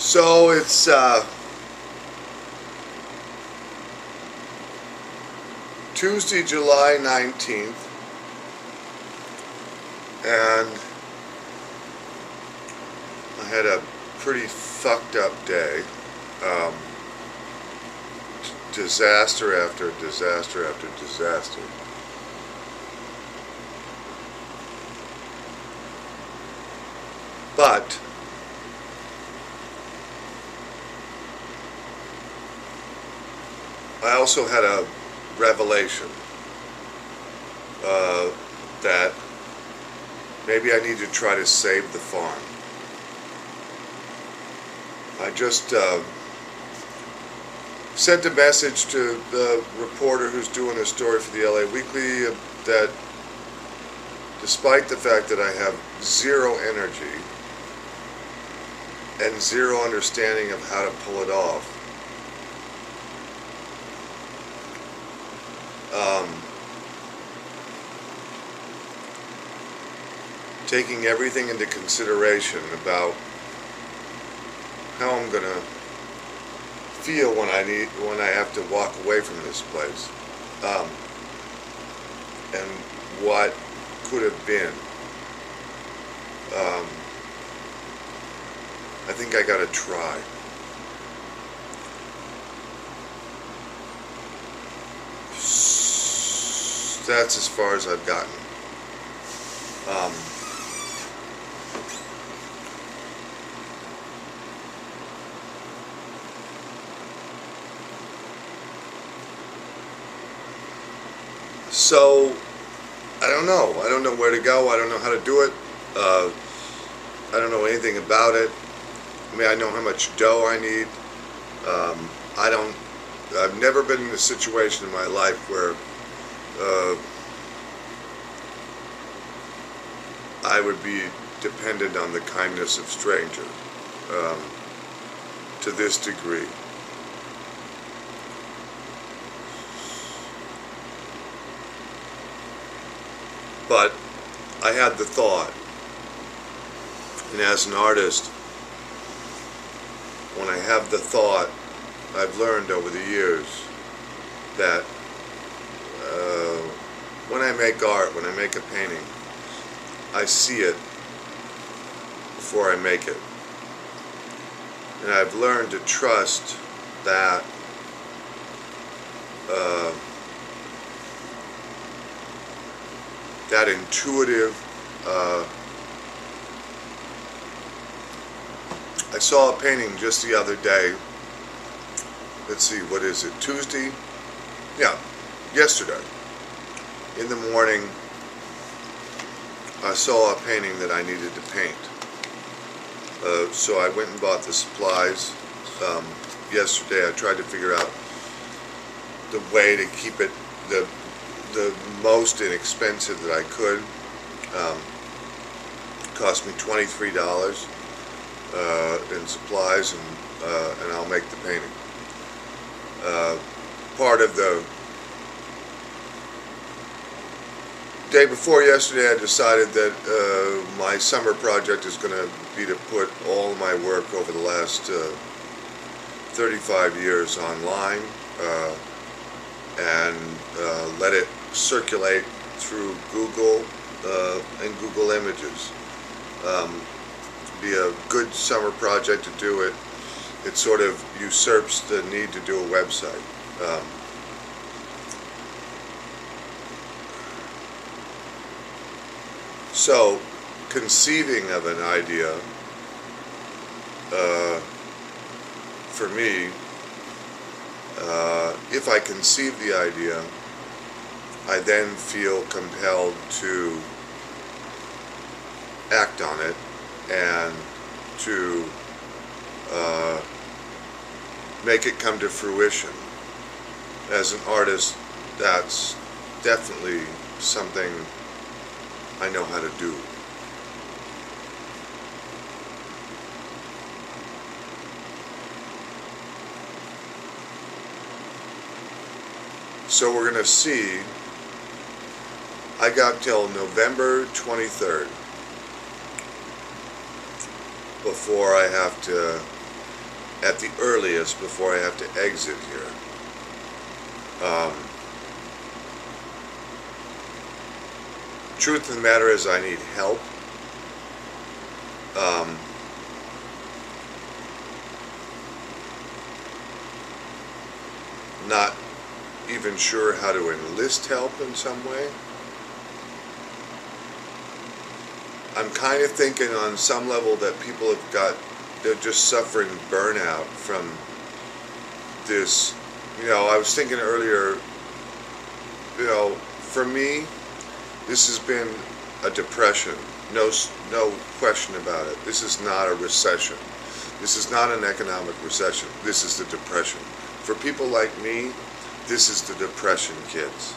So it's Tuesday, July 19th, and I had a pretty fucked up day. Disaster after disaster after disaster. But I also had a revelation that maybe I need to try to save the farm. I just sent a message to the reporter who's doing a story for the LA Weekly that despite the fact that I have zero energy and zero understanding of how to pull it off, taking everything into consideration about how I'm gonna feel when I have to walk away from this place, and what could have been. I think I gotta try. That's as far as I've gotten. So, I don't know. I don't know where to go. I don't know how to do it. I don't know anything about it. I mean, I know how much dough I need. I've never been in a situation in my life where I would be dependent on the kindness of strangers to this degree. But I had the thought, and as an artist, when I have the thought, I've learned over the years that when I make art, when I make a painting, I see it before I make it. And I've learned to trust that that intuitive. I saw a painting just the other day. Let's see, what is it? Tuesday? Yeah, yesterday. In the morning, I saw a painting that I needed to paint. So I went and bought the supplies. Yesterday I tried to figure out the way to keep it the most inexpensive that I could. It cost me $23 in supplies, and I'll make the painting. Part of the day before yesterday, I decided that my summer project is going to be to put all my work over the last 35 years online and let it circulate through Google and Google Images. Be a good summer project to do it. It sort of usurps the need to do a website. So, conceiving of an idea, for me, if I conceive the idea, I then feel compelled to act on it and to make it come to fruition. As an artist, that's definitely something I know how to do. So we're going to see. I got till November 23rd before I have to at the earliest before I have to exit here. Truth of the matter is I need help. Not even sure how to enlist help in some way. I'm kind of thinking on some level that people they're just suffering burnout from this. I was thinking earlier, for me, this has been a depression. No question about it. This is not a recession. This is not an economic recession. This is the depression. For people like me, this is the depression, kids.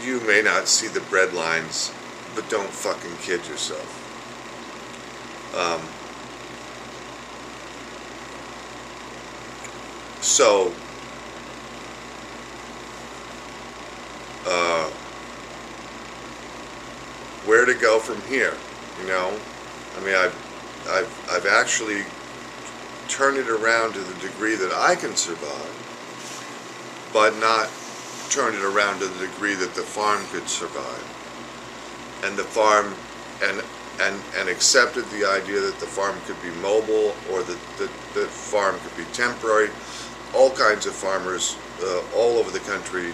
You may not see the bread lines, but don't fucking kid yourself. So, where to go from here? I mean, I've actually turned it around to the degree that I can survive, but not turned it around to the degree that the farm could survive. And the farm, and accepted the idea that the farm could be mobile, or that the farm could be temporary. All kinds of farmers all over the country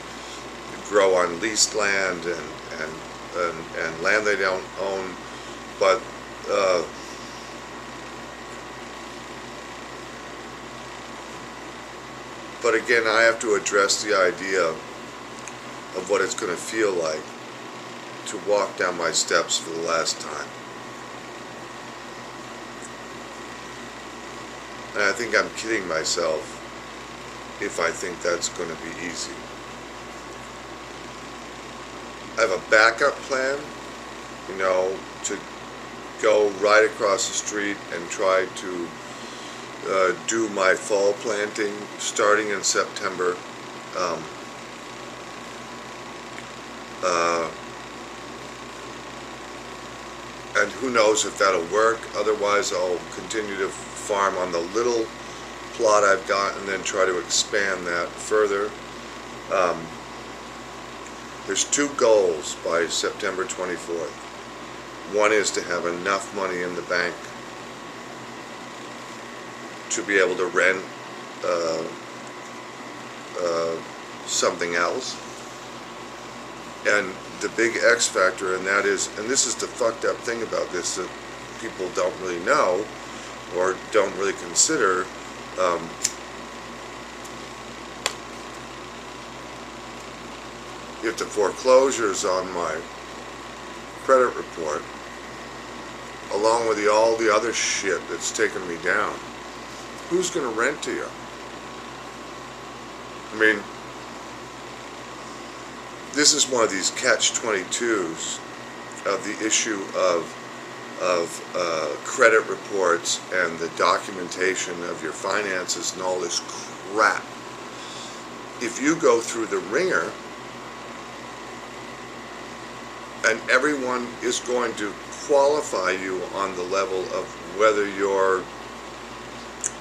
grow on leased land and land they don't own, but again, I have to address the idea of what it's going to feel like to walk down my steps for the last time. And I think I'm kidding myself if I think that's going to be easy. I have a backup plan, to go right across the street and try to do my fall planting starting in September. And who knows if that'll work. Otherwise, I'll continue to farm on the little plot I've got and then try to expand that further. There's two goals by September 24th. One is to have enough money in the bank to be able to rent something else. And the big X factor in that is, and this is the fucked up thing about this that people don't really know or don't really consider, if the foreclosures on my credit report, along with all the other shit that's taken me down, who's going to rent to you? I mean, this is one of these catch-22s of the issue of credit reports and the documentation of your finances and all this crap. If you go through the ringer, and everyone is going to qualify you on the level of whether you're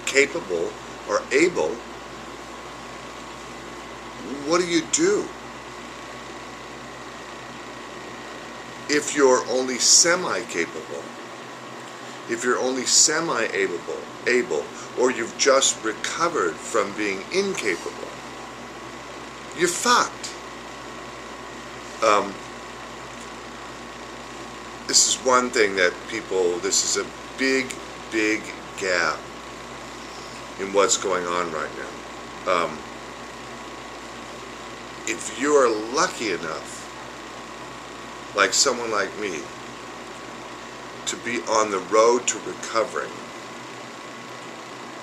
capable or able, what do you do? If you're only semi-capable, if you're only semi-able, or you've just recovered from being incapable, you're fucked. This is one thing that this is a big, big gap in what's going on right now. If you are lucky enough, like someone like me, to be on the road to recovering.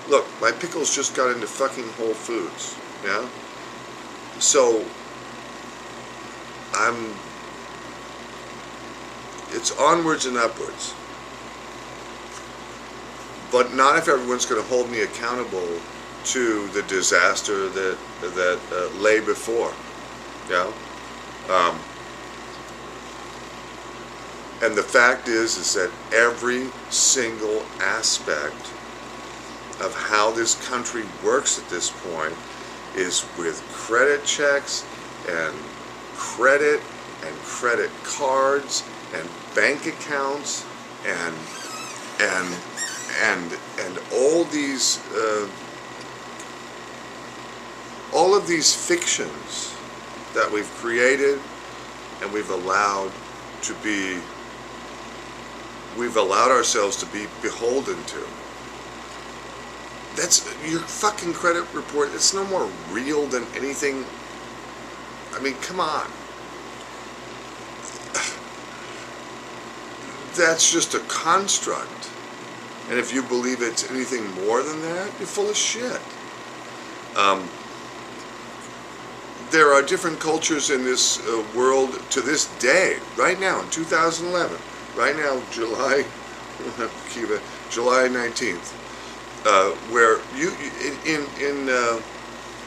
Look, my pickles just got into fucking Whole Foods, yeah? So, it's onwards and upwards. But not if everyone's going to hold me accountable to the disaster that lay before, yeah? And the fact is that every single aspect of how this country works at this point is with credit checks and credit cards and bank accounts and all of these fictions that we've created and we've allowed ourselves to be beholden to. That's your fucking credit report. It's no more real than anything. I mean, come on. That's just a construct. And if you believe it's anything more than that, you're full of shit. There are different cultures in this world to this day, right now, in 2011, right now, July 19th, where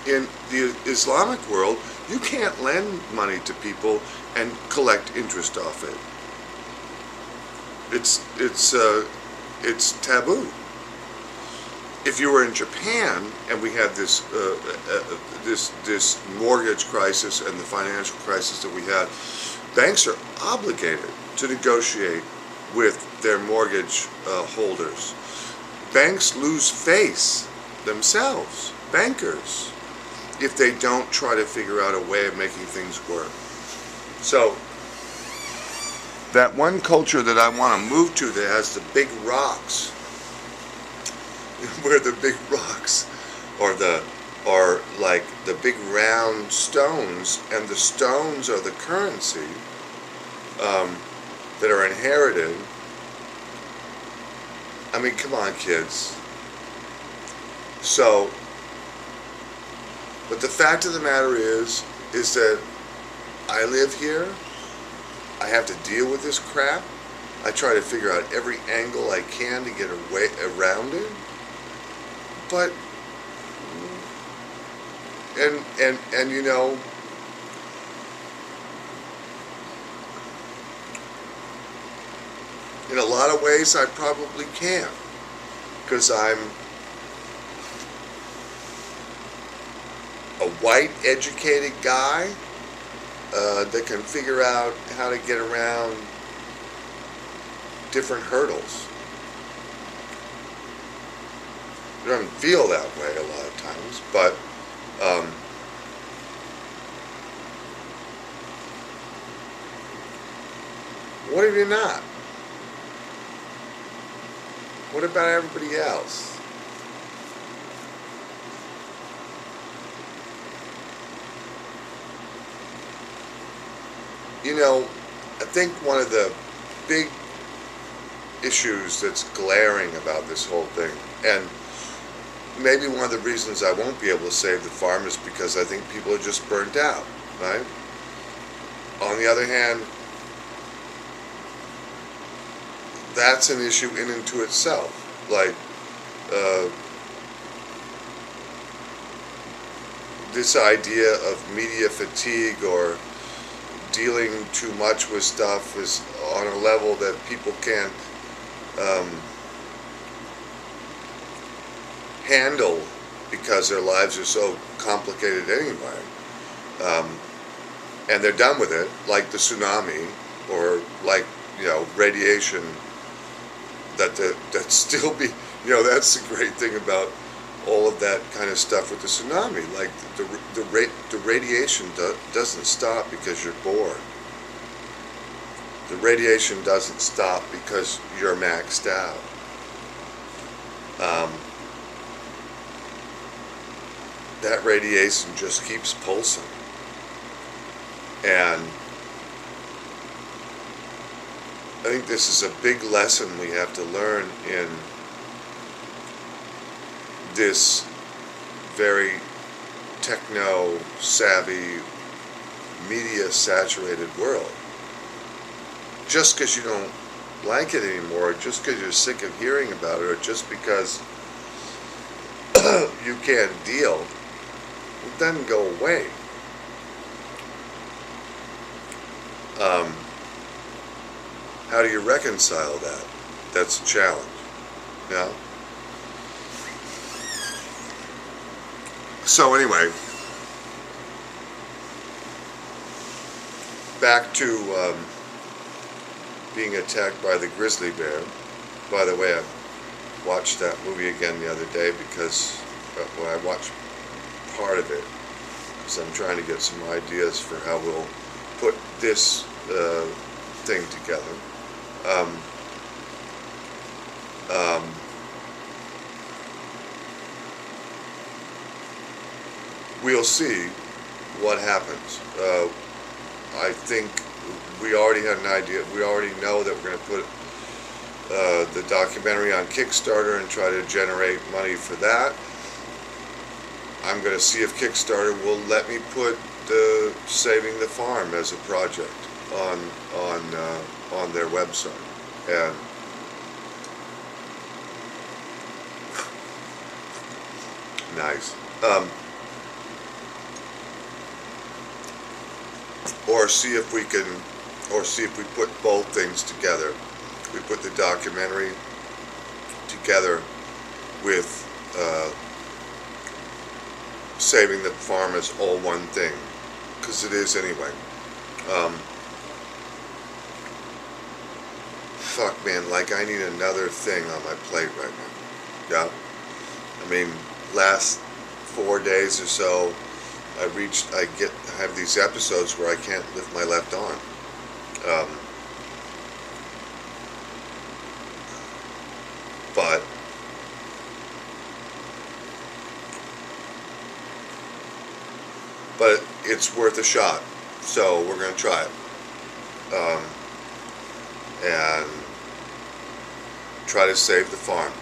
in the Islamic world, you can't lend money to people and collect interest off it. It's taboo. If you were in Japan and we had this mortgage crisis and the financial crisis that we had, banks are obligated to negotiate with their mortgage holders. Banks lose face themselves, bankers, if they don't try to figure out a way of making things work. So, that one culture that I want to move to that has the big rocks, where the big rocks are like the big round stones, and the stones are the currency that are inherited. I mean, come on, kids. So, but the fact of the matter is that I live here. I have to deal with this crap. I try to figure out every angle I can to get around it. But, and you know, in a lot of ways I probably can, because I'm a white educated guy that can figure out how to get around different hurdles. It doesn't feel that way a lot of times, but what if you're not? What about everybody else? You know, I think one of the big issues that's glaring about this whole thing, and maybe one of the reasons I won't be able to save the farm, is because I think people are just burnt out, right? On the other hand, that's an issue in and to itself. Like, this idea of media fatigue or dealing too much with stuff is on a level that people can't handle because their lives are so complicated anyway. And they're done with it, like the tsunami, or like, you know, radiation. That still be, you know, that's the great thing about all of that kind of stuff with the tsunami. Like the radiation doesn't stop because you're bored. The radiation doesn't stop because you're maxed out. That radiation just keeps pulsing. And I think this is a big lesson we have to learn in this very techno-savvy, media-saturated world. Just because you don't like it anymore, just because you're sick of hearing about it, or just because you can't deal, it doesn't go away. How do you reconcile that? That's a challenge. Yeah. So anyway, back to being attacked by the grizzly bear. By the way, I watched that movie again the other day because I watched part of it because I'm trying to get some ideas for how we'll put this thing together. We'll see what happens. I think we already had an idea. We already know that we're going to put the documentary on Kickstarter and try to generate money for that. I'm going to see if Kickstarter will let me put the Saving the Farm as a project on their website. And nice. Or see if we can, or see if we put both things together. We put the documentary together with Saving the Farm as all one thing, because it is anyway. Fuck, man, like I need another thing on my plate right now. Yeah. I mean, last 4 days or so, I have these episodes where I can't lift my left arm. But it's worth a shot, so we're gonna try it, and try to save the farm.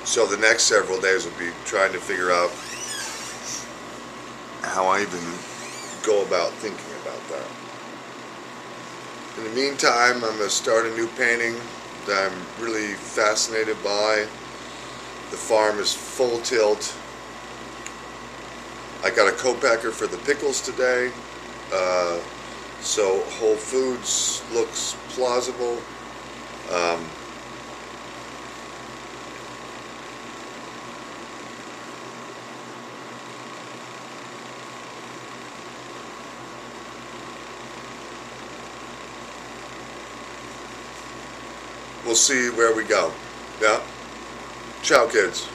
So the next several days will be trying to figure out how I even go about thinking about that. In the meantime, I'm going to start a new painting that I'm really fascinated by. The farm is full tilt. I got a co-packer for the pickles today, so Whole Foods looks plausible. We'll see where we go. Yeah. Ciao, kids.